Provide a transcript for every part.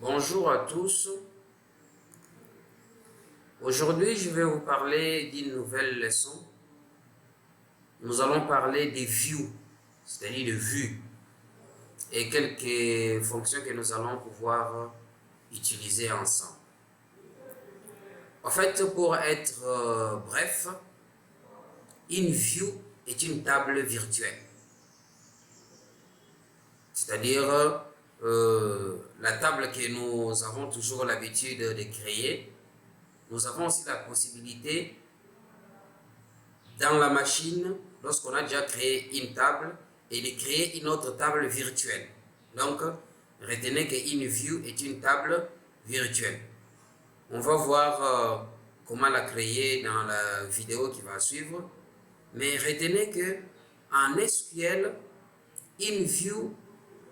Bonjour à tous. Aujourd'hui, je vais vous parler d'une nouvelle leçon. Nous allons parler des views, c'est-à-dire de vues, et quelques fonctions que nous allons pouvoir utiliser ensemble. En fait, pour être bref, une view est une table virtuelle. C'est-à-dire la table que nous avons toujours l'habitude de créer. Nous avons aussi la possibilité, dans la machine, lorsqu'on a déjà créé une table, et de créer une autre table virtuelle. Donc, retenez qu'une view est une table virtuelle. On va voir comment la créer dans la vidéo qui va suivre. Mais retenez que en SQL, une view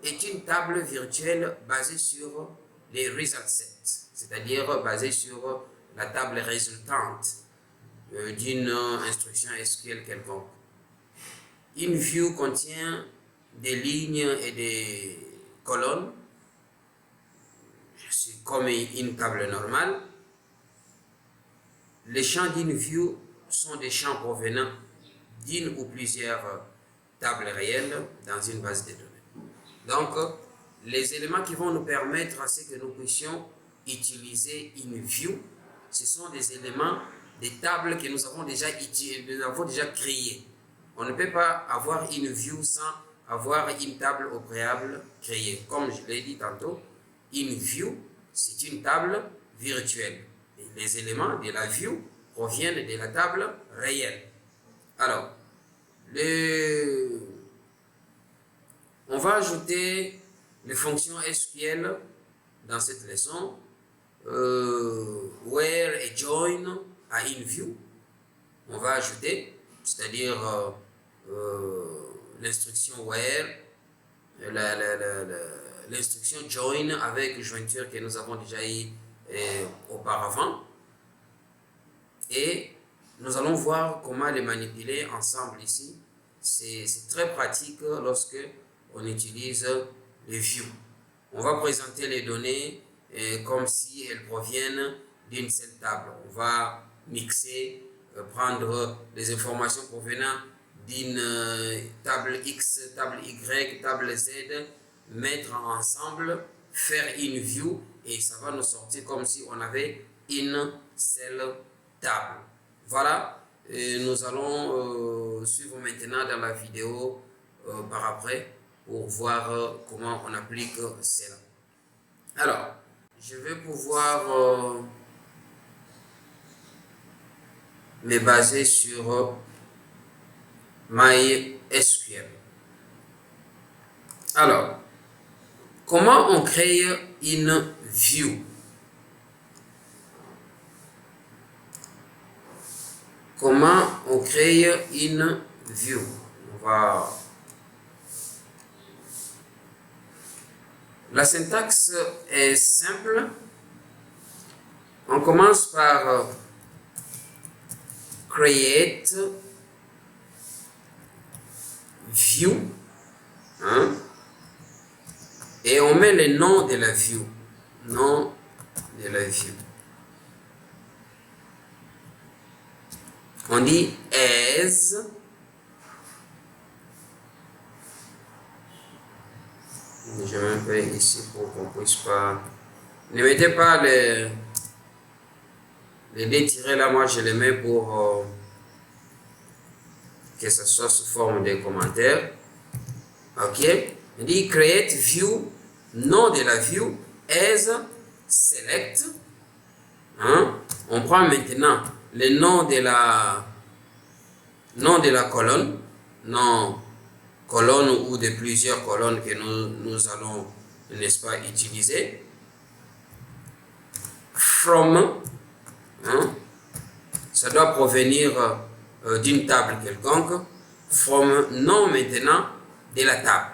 est une table virtuelle basée sur les result sets, c'est-à-dire basée sur la table résultante d'une instruction SQL quelconque. Une view contient des lignes et des colonnes, c'est comme une table normale. Les champs d'une view sont des champs provenant d'une ou plusieurs tables réelles dans une base de données. Donc, les éléments qui vont nous permettre à ce que nous puissions utiliser une view, ce sont des éléments des tables que nous avons déjà créées. On ne peut pas avoir une view sans avoir une table au préalable créée. Comme je l'ai dit tantôt, une view, c'est une table virtuelle. Et les éléments de la view proviennent de la table réelle. Alors, on va ajouter les fonctions SQL dans cette leçon. Where et join à une view. On va ajouter, c'est-à-dire l'instruction where, l'instruction join avec jointure que nous avons déjà eu auparavant. Et nous allons voir comment les manipuler ensemble ici. C'est très pratique lorsque on utilise les views. On va présenter les données comme si elles proviennent d'une seule table. On va mixer, prendre les informations provenant d'une table X, table Y, table Z, mettre ensemble, faire une view et ça va nous sortir comme si on avait une seule table. Voilà, nous allons suivre maintenant dans la vidéo par après pour voir comment on applique cela. Alors, je vais pouvoir me baser sur MySQL. Alors, comment on crée une view? Comment on crée une view? La syntaxe est simple. On commence par create view, et on met le nom de la view. Nom de la view. On dit as je mets un peu ici pour qu'on puisse pas. Ne mettez pas les deux tirés là, moi je les mets pour que ça soit sous forme de commentaires. Ok, on dit create view, nom de la view as select. On prend maintenant le nom de la colonne, colonne ou de plusieurs colonnes que nous allons, n'est-ce pas, utiliser. From, ça doit provenir d'une table quelconque. From, nom maintenant de la table.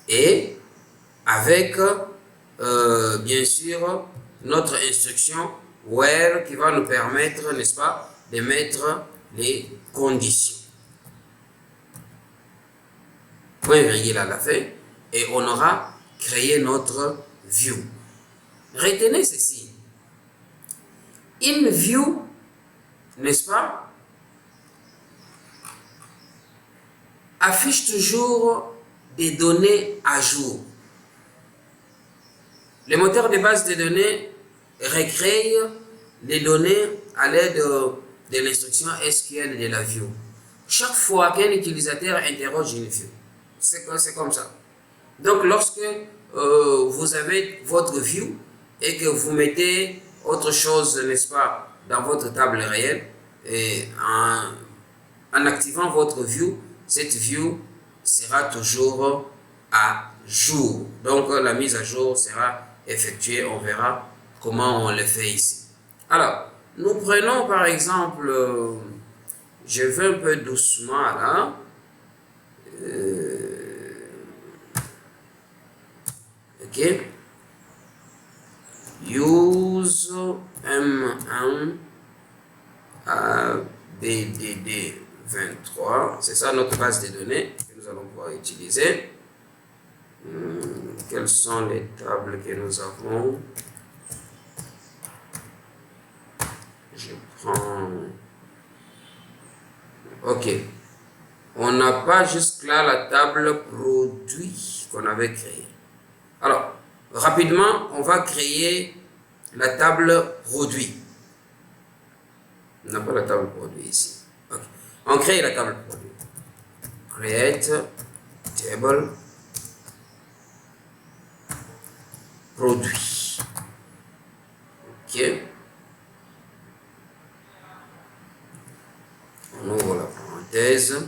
Et avec, bien sûr, notre instruction where qui va nous permettre, n'est-ce pas, de mettre les conditions. Point virgule à la fin. et on aura créé notre view. Retenez ceci. Une view, n'est-ce pas, affiche toujours des données à jour. Le moteur de base de données recrée les données à l'aide de l'instruction SQL de la view. Chaque fois qu'un utilisateur interroge une view, c'est comme ça. Donc, lorsque vous avez votre view et que vous mettez autre chose, n'est-ce pas, dans votre table réelle, et en activant votre view, cette view sera toujours à jour. Donc, la mise à jour sera effectuée. On verra comment on le fait ici. Alors, nous prenons par exemple, je vais un peu doucement là. Ok. Use M1 ABDD 23. C'est ça notre base de données que nous allons pouvoir utiliser. Quelles sont les tables que nous avons? Je prends... Ok. On n'a pas jusque-là la table produit qu'on avait créée. Alors, rapidement, on va créer la table produit. On n'a pas la table produit ici. Okay. On crée la table produit. Create table produit. Ok. On ouvre la parenthèse.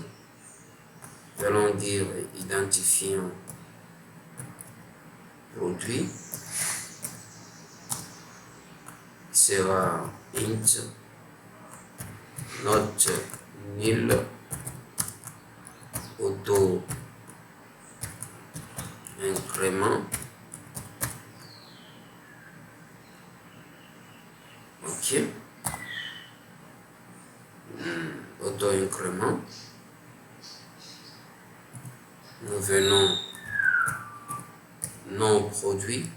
Nous allons dire identifiant produit. Sera int not nil auto incrément. Ok. Auto incrément. Nous venons non produit.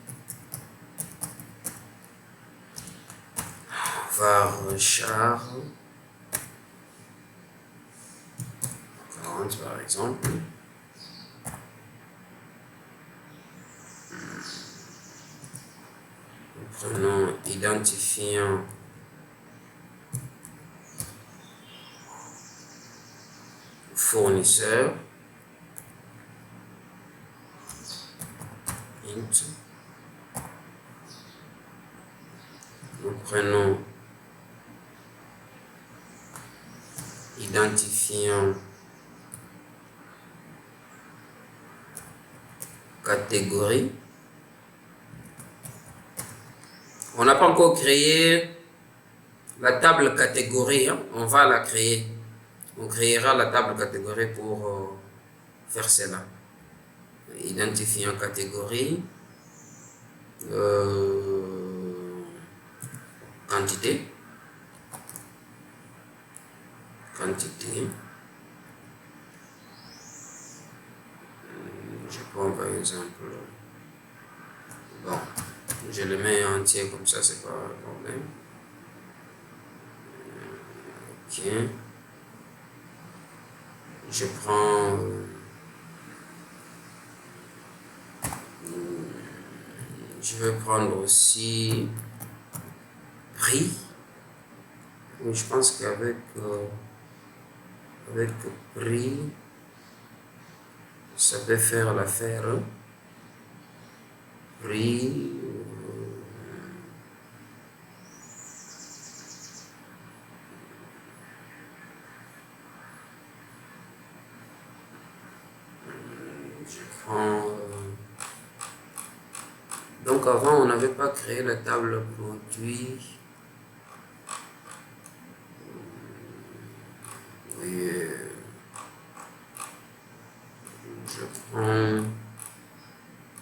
Varchar 40 par exemple. Nous prenons identifiant fournisseur. Int. Nous prenons identifiant catégorie. On n'a pas encore créé la table catégorie, hein? On va la créer. On créera la table catégorie pour faire cela. Identifiant catégorie, quantité. Je prends par exemple, bon, je le mets entier comme ça, c'est pas un problème. Ok. Je prends je vais prendre aussi prix. Je pense qu'avec avec prix, ça peut faire l'affaire. Prix. Je prends. Donc avant, on n'avait pas créé la table produit. Oui.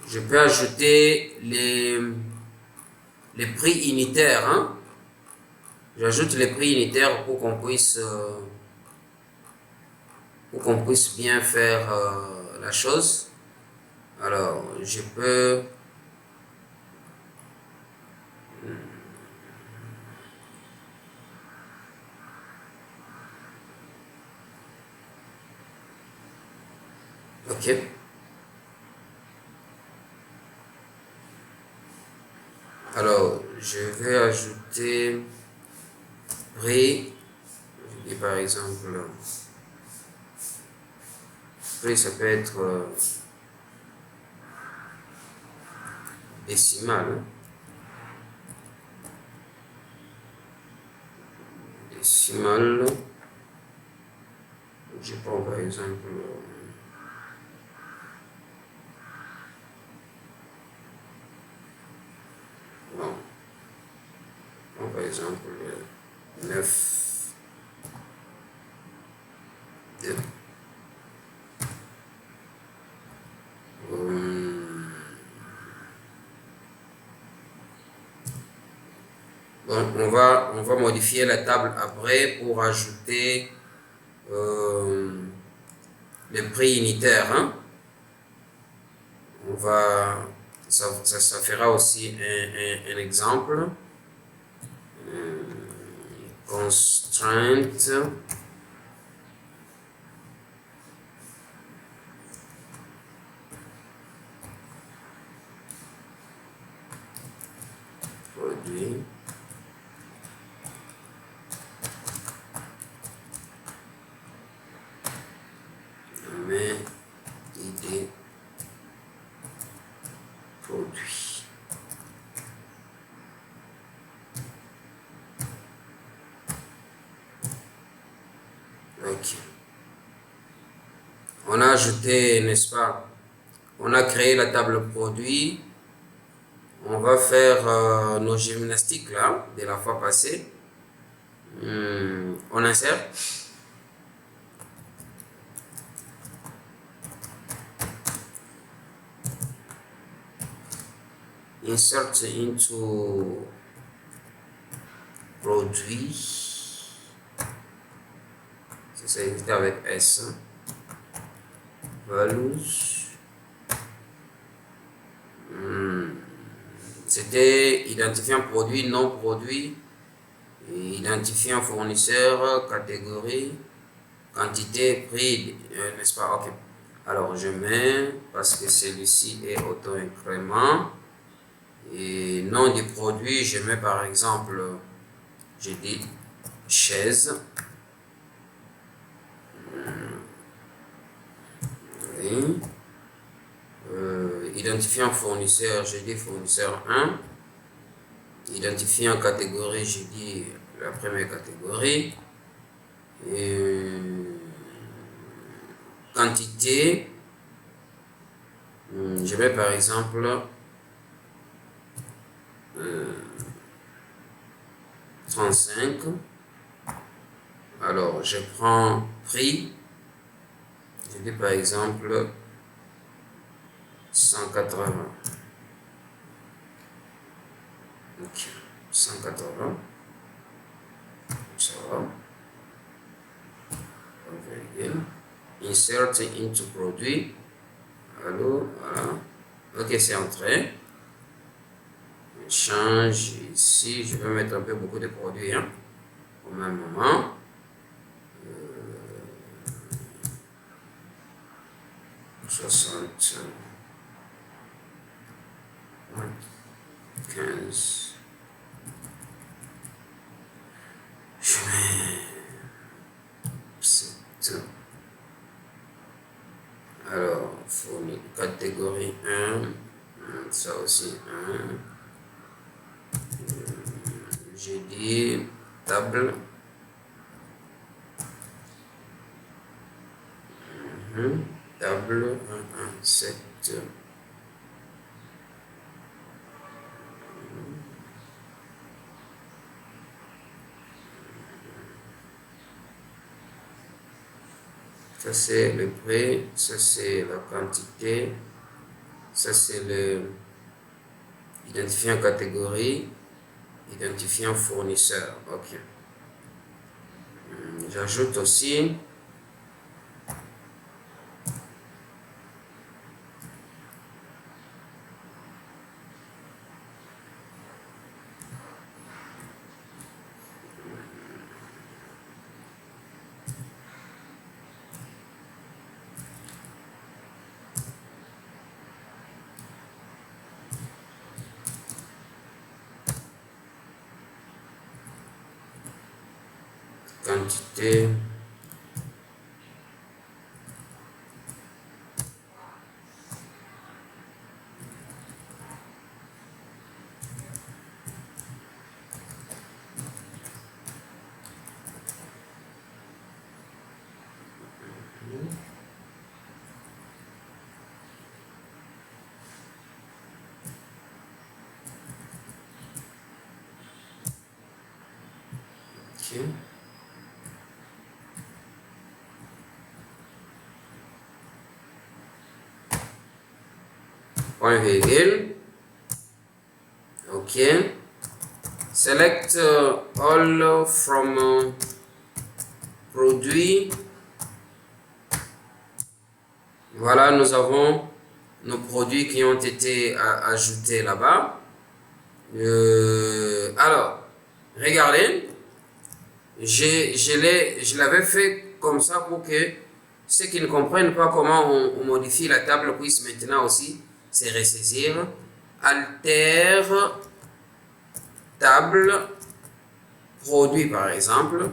Je peux ajouter les prix unitaires. Hein? J'ajoute les prix unitaires pour qu'on puisse bien faire la chose. Alors, je peux... Ok. Alors, je vais ajouter prix. Je dis par exemple, prix, ça peut être décimal. Décimal. Je prends par exemple... bon. Par exemple, 9, 2. Bon, on va modifier la table après pour ajouter les prix unitaires. Hein. On va, ça fera aussi un exemple. Constraint. Produit. Mais idée produit. Ok. On a ajouté, n'est-ce pas? On a créé la table produit. On va faire nos gymnastiques là, de la fois passée. On insère. Insert into produit. C'est écrit avec S. Values. C'était identifiant produit, non produit, identifiant fournisseur, catégorie, quantité, prix, n'est-ce pas? Ok. Alors je mets, parce que celui-ci est auto-incrément, et nom du produit, je mets par exemple, je dis chaise. Oui. Identifiant fournisseur, je dis fournisseur 1. Identifiant catégorie, je dis la première catégorie. Quantité, je mets par exemple 35. Alors, je prends prix, je dis par exemple 180. Ok, 180. Ça va. Insert into produit. Alors, voilà. Ok, c'est entré. Je change ici. Je vais mettre un peu beaucoup de produits hein, au même moment. 60. 15. Je mets 7. Alors, fournir catégorie 1. Ça aussi 1. J'ai dit table. Table 1, 7. Ça c'est le prix, ça c'est la quantité, ça c'est le identifiant catégorie, identifiant fournisseur. Ok. J'ajoute aussi quantité ok. Point virgule. Ok. Select all from produit. Voilà, nous avons nos produits qui ont été ajoutés là-bas. Alors, regardez, je l'avais fait comme ça pour que ceux qui ne comprennent pas comment on modifie la table puissent maintenant aussi se ressaisir. Alter table produit par exemple.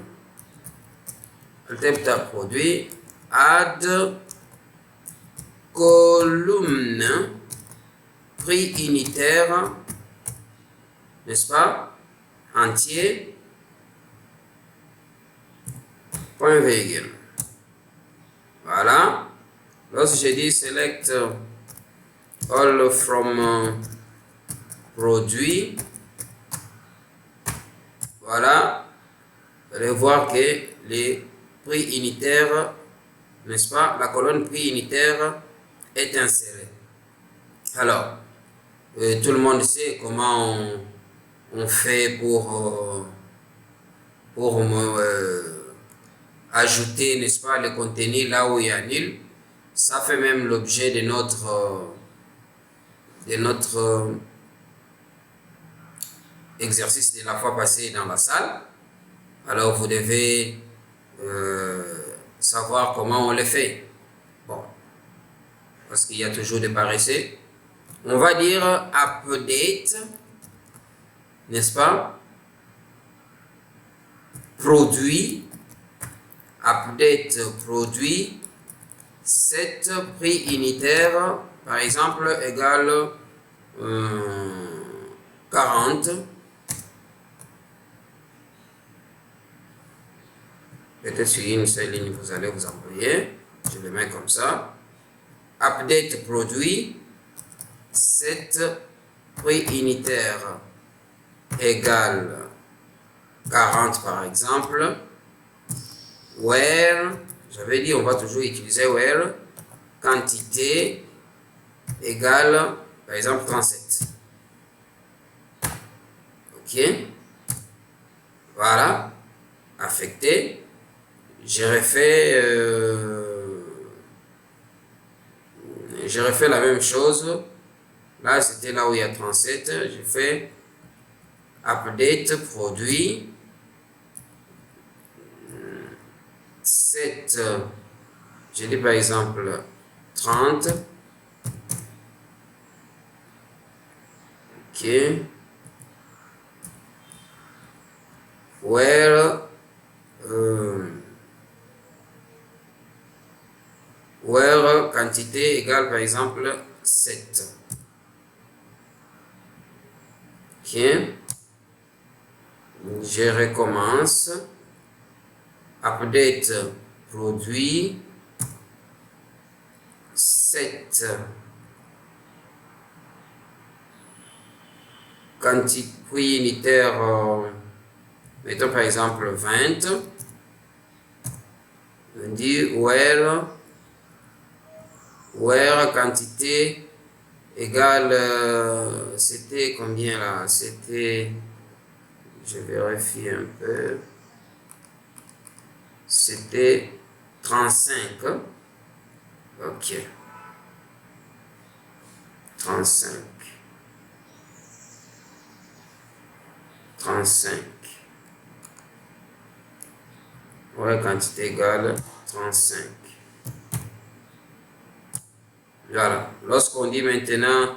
Alter table produit. Add column prix unitaire, n'est-ce pas, entier, point virgule. Voilà. Lorsque je dis select all from produit, voilà, vous allez voir que les prix unitaires, n'est-ce pas, la colonne prix unitaire est insérée. Alors, tout le monde sait comment on fait pour ajouter, n'est-ce pas, le contenu là où il y a nul. Ça fait même l'objet de notre exercice de la fois passée dans la salle. Alors, vous devez savoir comment on le fait. Bon, parce qu'il y a toujours des paresseux. On va dire update, n'est-ce pas? Produit, update produit, set prix unitaire, par exemple, égale 40. Peut-être sur une seule ligne, vous allez vous envoyer. Je le mets comme ça. Update produit, set prix unitaire égale 40 par exemple. Where, j'avais dit on va toujours utiliser where, quantité égale par exemple 37. Ok. Voilà. Affecté. J'ai refait la même chose. Là, c'était là où il y a 37. J'ai fait update produit. 7, je dis par exemple 30. Ok. Where quantité égale par exemple 7. Ok. Je recommence. Update produit 7. Quantité prix unitaire, mettons par exemple 20. On dit where quantité égale, c'était combien là? C'était, je vérifie un peu, c'était 35. Ok. 35. Ouais, quantité égale 35. Voilà. Lorsqu'on dit maintenant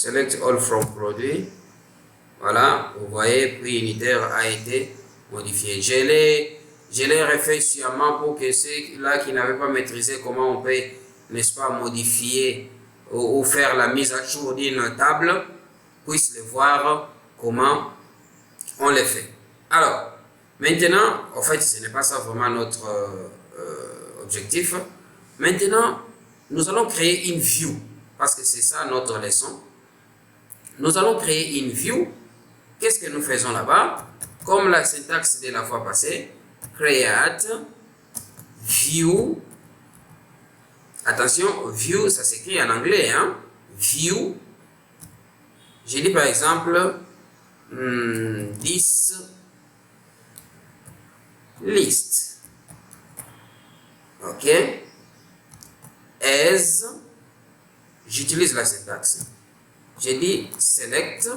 Select all from produit. Voilà, vous voyez, prix unitaire a été modifié. Je l'ai refait sciemment pour que ceux-là qui n'avaient pas maîtrisé comment on peut, n'est-ce pas, modifier ou faire la mise à jour d'une table, puissent le voir comment on le fait. Alors, maintenant, en fait, ce n'est pas ça vraiment notre objectif. Maintenant, nous allons créer une view, parce que c'est ça notre leçon. Nous allons créer une view. Qu'est-ce que nous faisons là-bas? Comme la syntaxe de la fois passée, create view. Attention, view, ça s'écrit en anglais, hein? View. J'ai dit par exemple, this list. OK? As, j'utilise la syntaxe. J'ai dit select,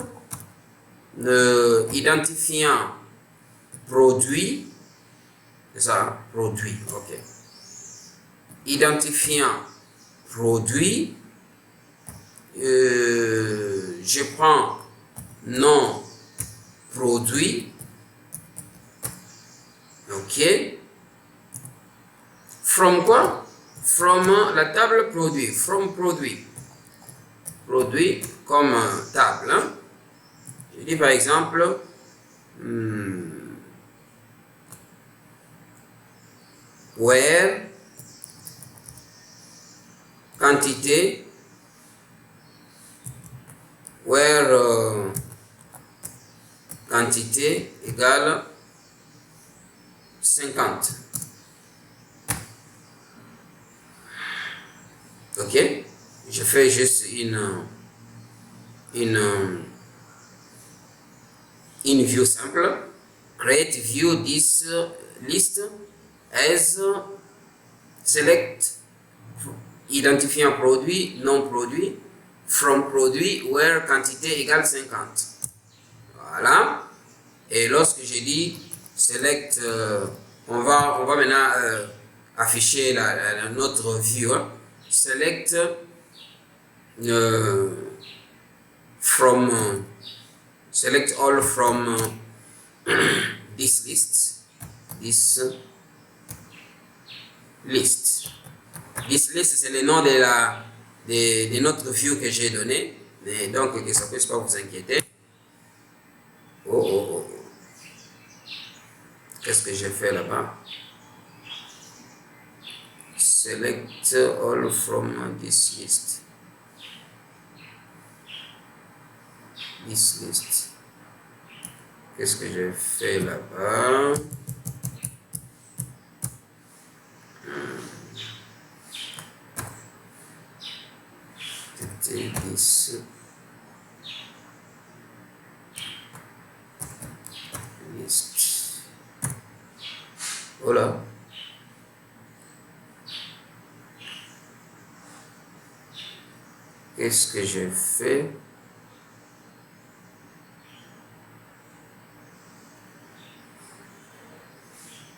identifiant produit, c'est ça, produit, ok. Identifiant produit, je prends nom produit, ok. From quoi? From la table produit, from produit. Produit comme table. Hein? Je dis par exemple, where quantité, where quantité égale 50. Ok, je fais juste une view simple. Create view this list as select identifiant produit, non produit, from produit where quantité égale 50. Voilà. Et lorsque j'ai dit select, on va maintenant afficher notre view. Hein. Select from select all from this list. This list. This list, c'est le nom de notre view que j'ai donné. Mais donc, que ça ne puisse pas vous inquiéter. Oh. Qu'est-ce que j'ai fait là-bas? Select all from this list. This list. Qu'est-ce que j'ai fait là-bas? C'était this list. Voilà. Qu'est-ce que j'ai fait?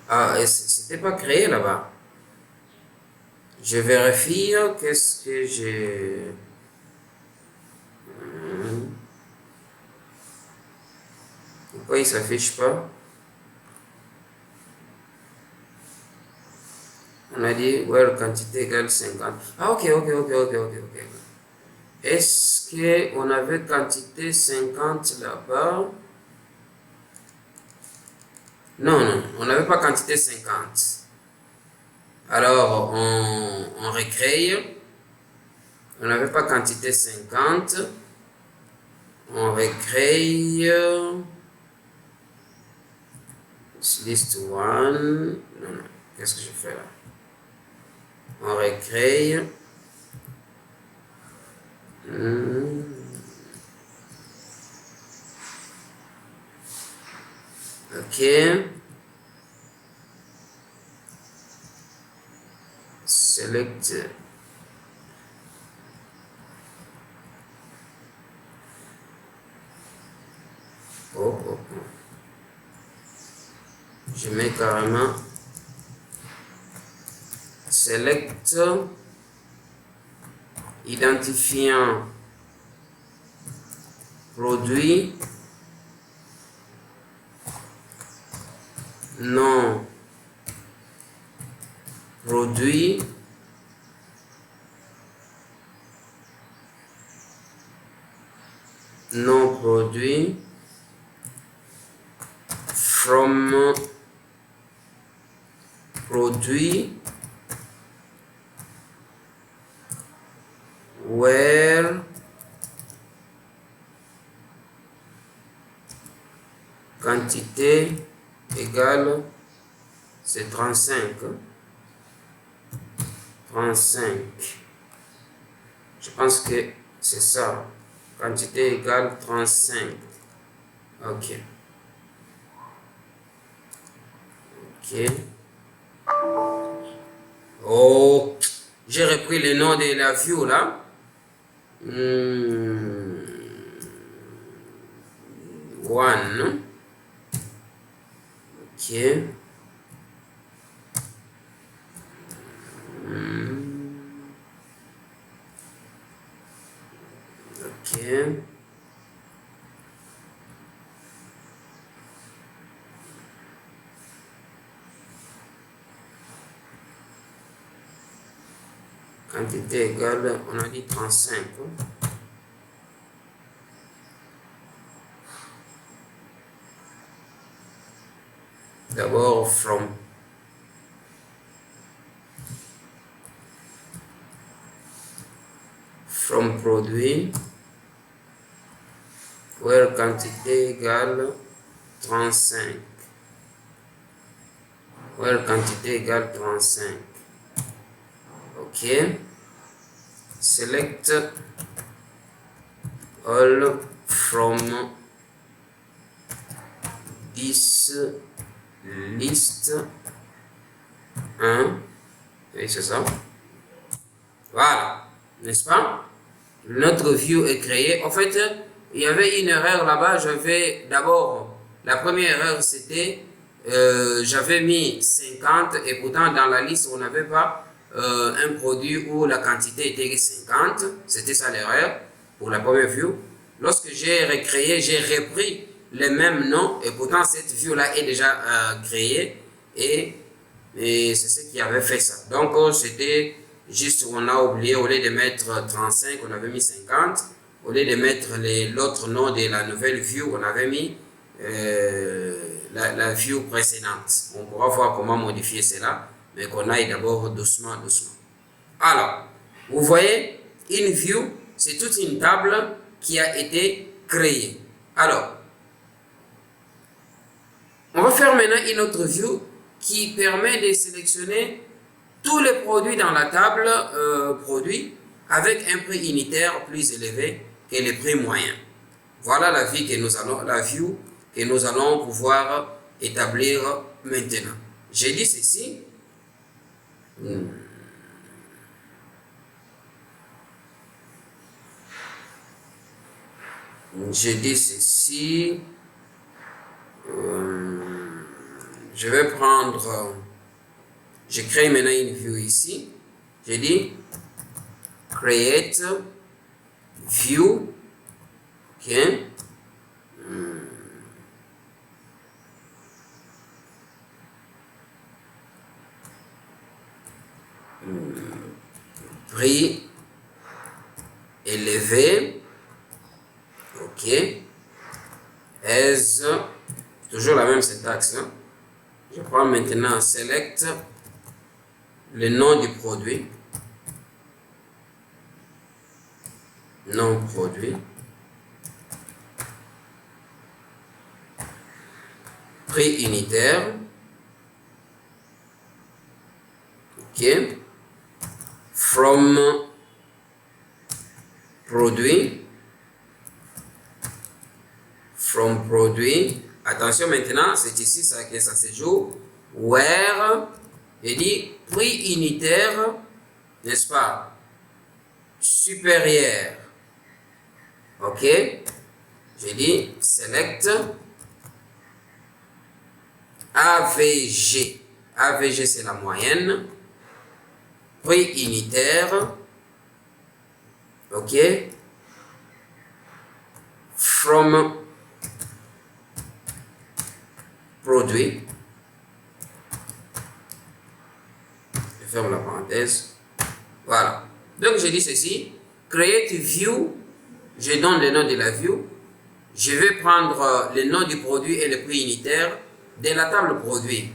Ah, c'était pas créé là-bas. Je vérifie qu'est-ce que j'ai... Pourquoi il ne s'affiche pas? On a dit, where quantité égale 50. Ah, ok. Est-ce qu'on avait quantité 50 là-bas? Non, on n'avait pas quantité 50. Alors, on recrée. On n'avait pas quantité 50. On recrée. List 1. Non. Qu'est-ce que je fais là? On recrée. Ok. Select. Oh. Je mets carrément select identifiant produit non produit non produit from produit where quantité égale, c'est 35. 35. Je pense que c'est ça. Quantité égale 35. Ok. Ok. Oh, j'ai repris le nom de la view là. One. Ok. Ok. Quantité égale, on a dit 35. D'abord, from produit, where quantité égale 35. Where quantité égale 35. Ok. Select all from this list 1. Oui, c'est ça. Voilà. N'est-ce pas? Notre view est créé. En fait, il y avait une erreur là-bas. J'avais d'abord, la première erreur c'était, j'avais mis 50 et pourtant dans la liste on n'avait pas un produit où la quantité était 50. C'était ça l'erreur pour la première view. Lorsque j'ai recréé, j'ai repris les mêmes noms et pourtant cette view là est déjà créée et c'est ce qui avait fait ça. Donc c'était juste, on a oublié, au lieu de mettre 35, on avait mis 50. Au lieu de mettre l'autre nom de la nouvelle view, on avait mis la view précédente. On pourra voir comment modifier cela, mais qu'on aille d'abord doucement, doucement. Alors, vous voyez, une view, c'est toute une table qui a été créée. Alors, on va faire maintenant une autre view qui permet de sélectionner tous les produits dans la table produits avec un prix unitaire plus élevé que le prix moyen. Voilà la view que nous allons pouvoir établir maintenant. J'ai dit ceci. J'ai dit ceci. Je vais prendre. Je crée maintenant une view ici. J'ai dit create view. Ok. Prix élevé. Ok. As. Toujours la même syntaxe. Hein? Je prends maintenant select le nom du produit. Nom produit. Prix unitaire. Ok. From produit. From produit. Attention maintenant, c'est ici ça, que ça se joue. Where, il dit prix unitaire, n'est-ce pas? Supérieur. Ok. J'ai dit select AVG. AVG c'est la moyenne. Prix unitaire. Ok. from produit, je ferme la parenthèse, voilà. Donc je dis ceci, create view, je donne le nom de la view, je vais prendre le nom du produit et le prix unitaire de la table produit.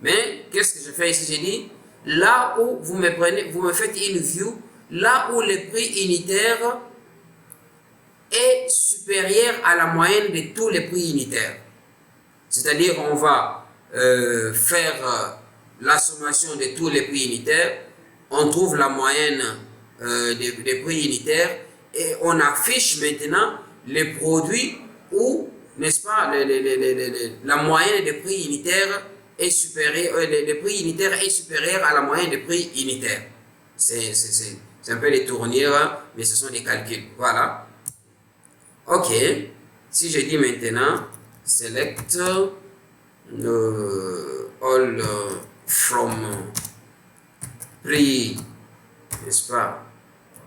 Mais qu'est-ce que je fais ici? J'ai dit, là où vous me faites une view, là où le prix unitaire est supérieur à la moyenne de tous les prix unitaires. C'est-à-dire, on va faire la sommation de tous les prix unitaires, on trouve la moyenne des prix unitaires et on affiche maintenant les produits où, n'est-ce pas, la moyenne des prix unitaires est supérieure, le prix unitaire est supérieur à la moyenne des prix unitaires. C'est un peu les tournures, mais ce sont des calculs. Voilà. Ok. Si je dis maintenant, select all from prix, n'est-ce pas,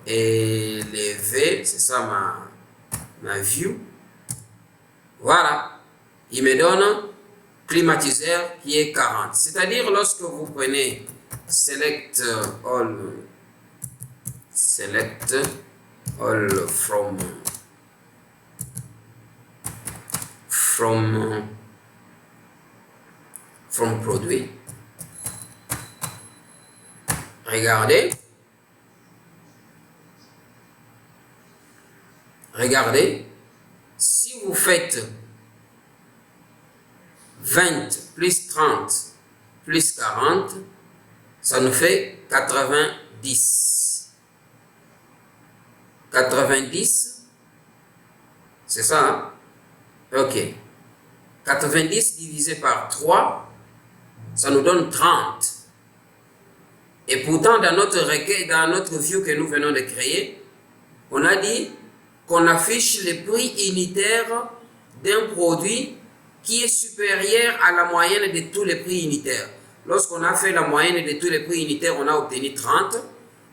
élevé, c'est ça ma view. Voilà. Il me donne climatiseur qui est 40. C'est-à-dire lorsque vous prenez select all from produit. Regardez, si vous faites 20 plus 30 plus 40, ça nous fait 90. 90, c'est ça, hein? Ok. 90 divisé par 3, ça nous donne 30. Et pourtant, dans notre requête, dans notre view que nous venons de créer, on a dit qu'on affiche le prix unitaire d'un produit qui est supérieur à la moyenne de tous les prix unitaires. Lorsqu'on a fait la moyenne de tous les prix unitaires, on a obtenu 30.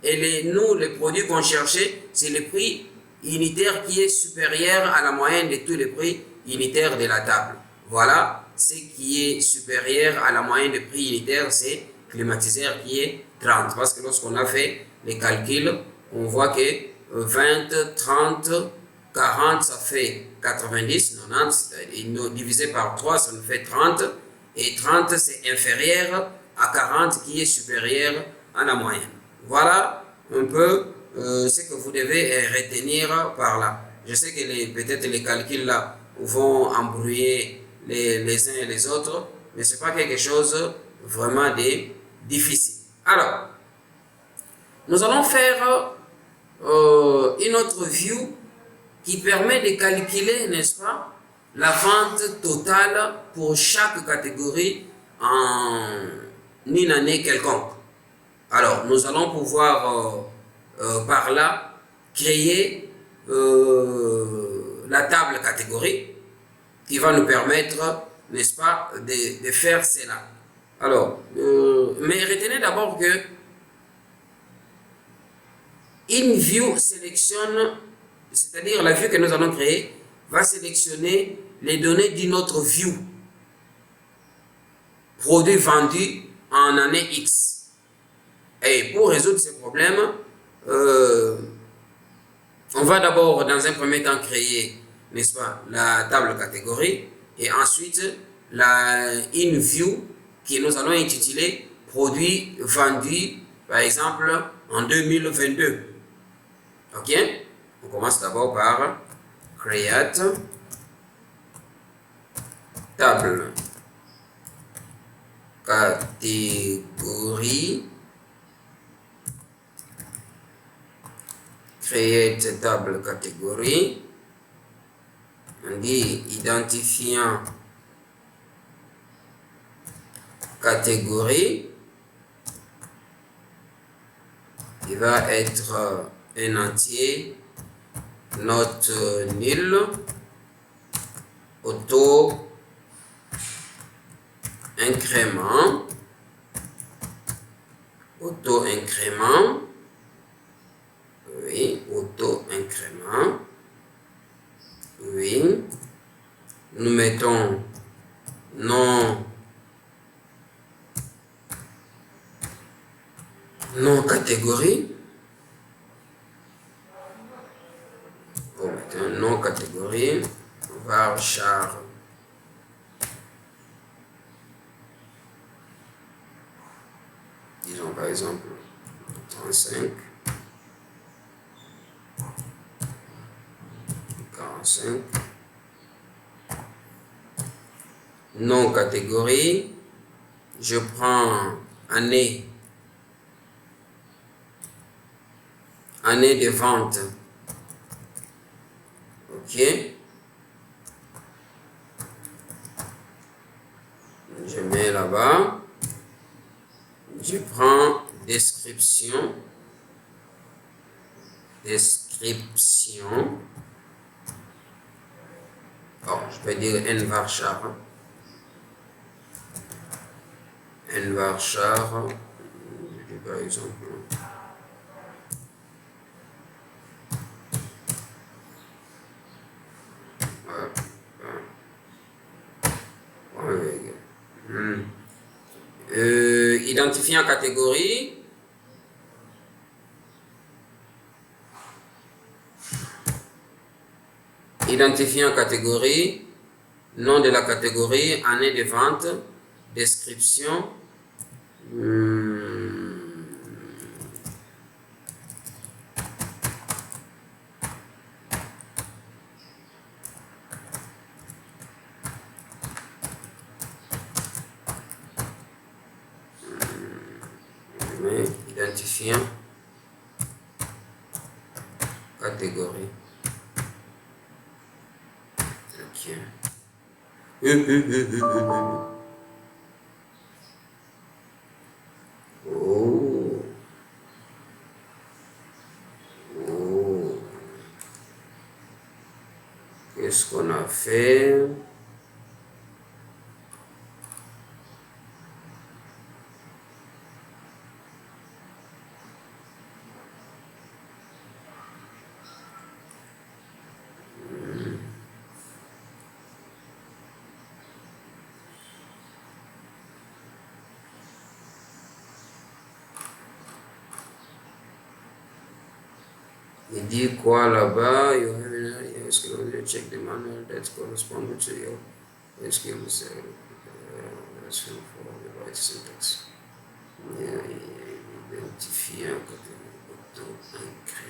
Et nous, les produits qu'on cherchait, c'est le prix unitaire qui est supérieur à la moyenne de tous les prix unitaires de la table. Voilà, ce qui est supérieur à la moyenne des prix unitaires, c'est climatiseur qui est 30. Parce que lorsqu'on a fait les calculs, on voit que 20, 30, 40, ça fait 90, 90, divisé par 3, ça nous fait 30. Et 30, c'est inférieur à 40 qui est supérieur à la moyenne. Voilà un peu ce que vous devez retenir par là. Je sais que peut-être les calculs là vont embrouiller les uns et les autres, mais ce n'est pas quelque chose vraiment de difficile. Alors, nous allons faire une autre view qui permet de calculer, n'est-ce pas, la vente totale pour chaque catégorie en une année quelconque. Alors, nous allons pouvoir par là créer la table catégorie qui va nous permettre, n'est-ce pas, de faire cela. Alors, mais retenez d'abord que une view sélectionne, c'est-à-dire la view que nous allons créer, va sélectionner les données d'une autre view, produit vendu en année X. Et pour résoudre ce problème, on va d'abord, dans un premier temps, créer, n'est-ce pas, la table catégorie et ensuite une view que nous allons intituler produit vendu, par exemple, en 2022. Ok? On commence d'abord par create table catégorie. Create table catégorie. On dit identifiant catégorie. Il va être un entier, note nulle, auto incrément, oui, auto incrément, oui, Non catégorie. Bon, maintenant, non catégorie. Varchar. Disons par exemple 35. 45. Non catégorie. Je prends année. Année de vente. OK. Je mets là-bas. Je prends description. Description. Bon, je peux dire N varchar. N varchar. Par exemple. Identifiant catégorie. Identifiant catégorie. Nom de la catégorie. Année de vente. Description. Identifiant catégorie. Ok. Oh. Oh. Qu'est-ce qu'on a fait? Il dit quoi là-bas? You have an skill, you check the manual that corresponds to your skills. For the right syntax. Identifier un côté auto-incré.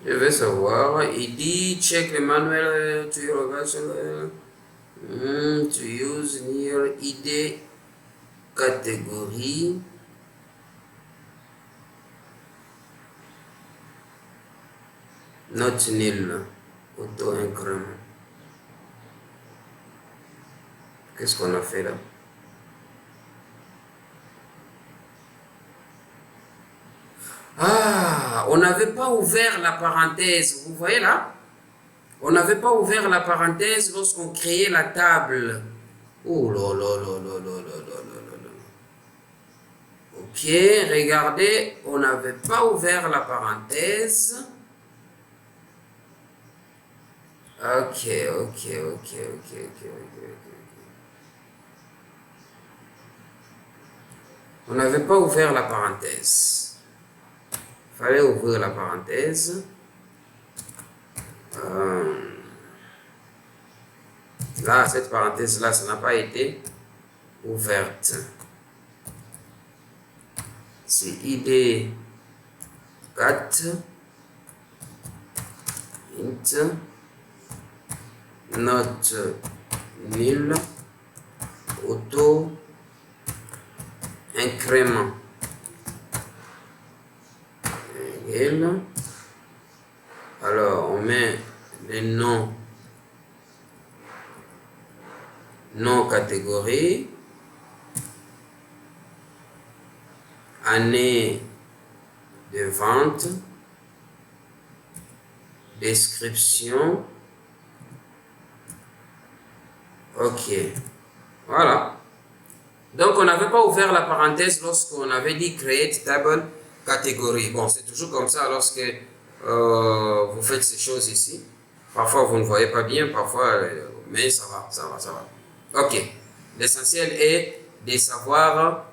Je vais savoir. Il dit check le manuel to your version to use near ID catégorie. Not nil. Auto-increment. Qu'est-ce qu'on a fait là? Ah, on n'avait pas ouvert la parenthèse. Vous voyez là? On n'avait pas ouvert la parenthèse lorsqu'on créait la table. Oh là là là là là là là là là. Ok, regardez, on n'avait pas ouvert la parenthèse. Ok. On n'avait pas ouvert la parenthèse. Il fallait ouvrir la parenthèse. Là, cette parenthèse-là, ça n'a pas été ouverte. C'est ID 4 int not nil auto incrément égal. Alors on met les noms non catégorie, année de vente, description, Ok. Voilà. Donc, on n'avait pas ouvert la parenthèse lorsqu'on avait dit create table catégorie. Bon, c'est toujours comme ça lorsque vous faites ces choses ici. Parfois, vous ne voyez pas bien, parfois, mais ça va, ça va, ça va. Ok. L'essentiel est de savoir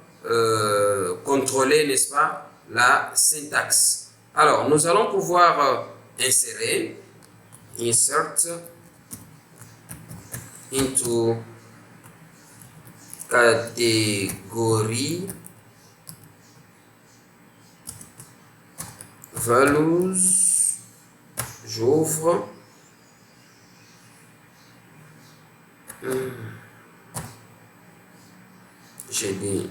contrôler, n'est-ce pas, la syntaxe. Alors, nous allons pouvoir insérer, insert into catégorie values, j'ouvre, j'ai dit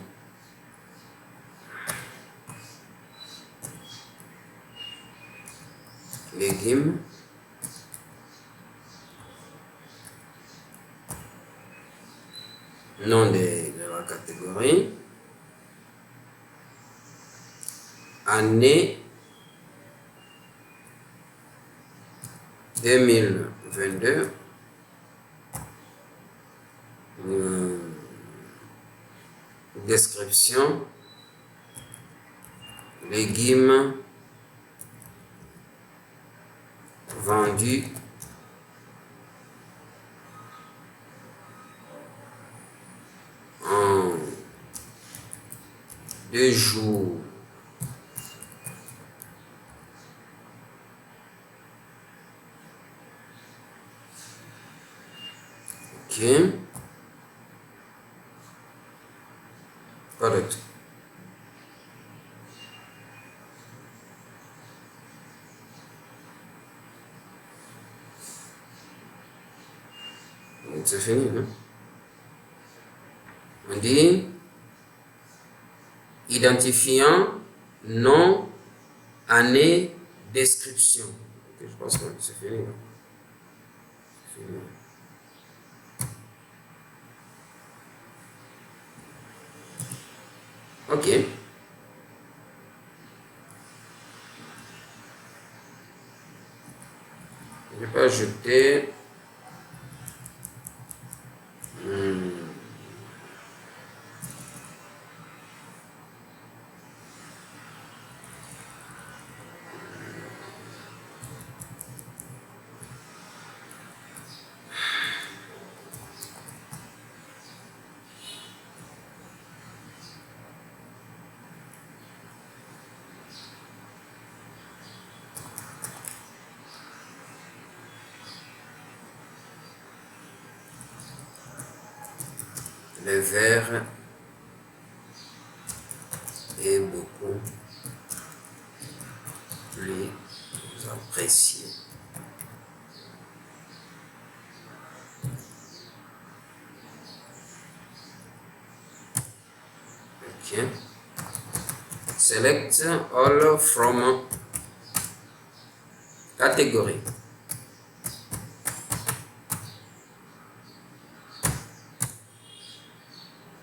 légumes, nom de la catégorie, année 2022, description, légumes vendus en 2 jours. Ok. Correct. C'est fini, non? On dit identifiant, nom, année, description. Okay, je pense que c'est fini. Non? C'est fini. Ok. Je peux ajouter le vert est beaucoup plus apprécié. Ok. Select all from category.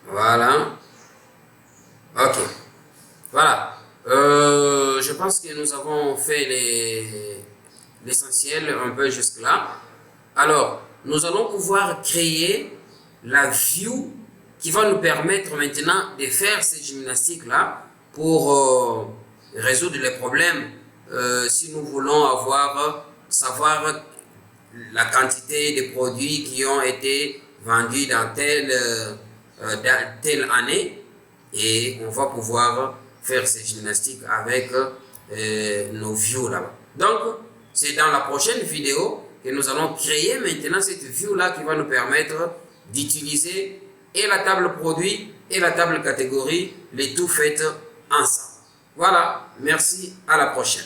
Voilà. Ok. Voilà. Je pense que nous avons fait l'essentiel un peu jusque-là. Alors, nous allons pouvoir créer la view qui va nous permettre maintenant de faire ces gymnastiques-là pour résoudre les problèmes. Si nous voulons savoir la quantité de produits qui ont été vendus dans telle année, et on va pouvoir faire ces gymnastiques avec nos views là-bas. Donc, c'est dans la prochaine vidéo que nous allons créer maintenant cette view là qui va nous permettre d'utiliser et la table produit et la table catégorie, les tout faites ensemble. Voilà, merci, à la prochaine.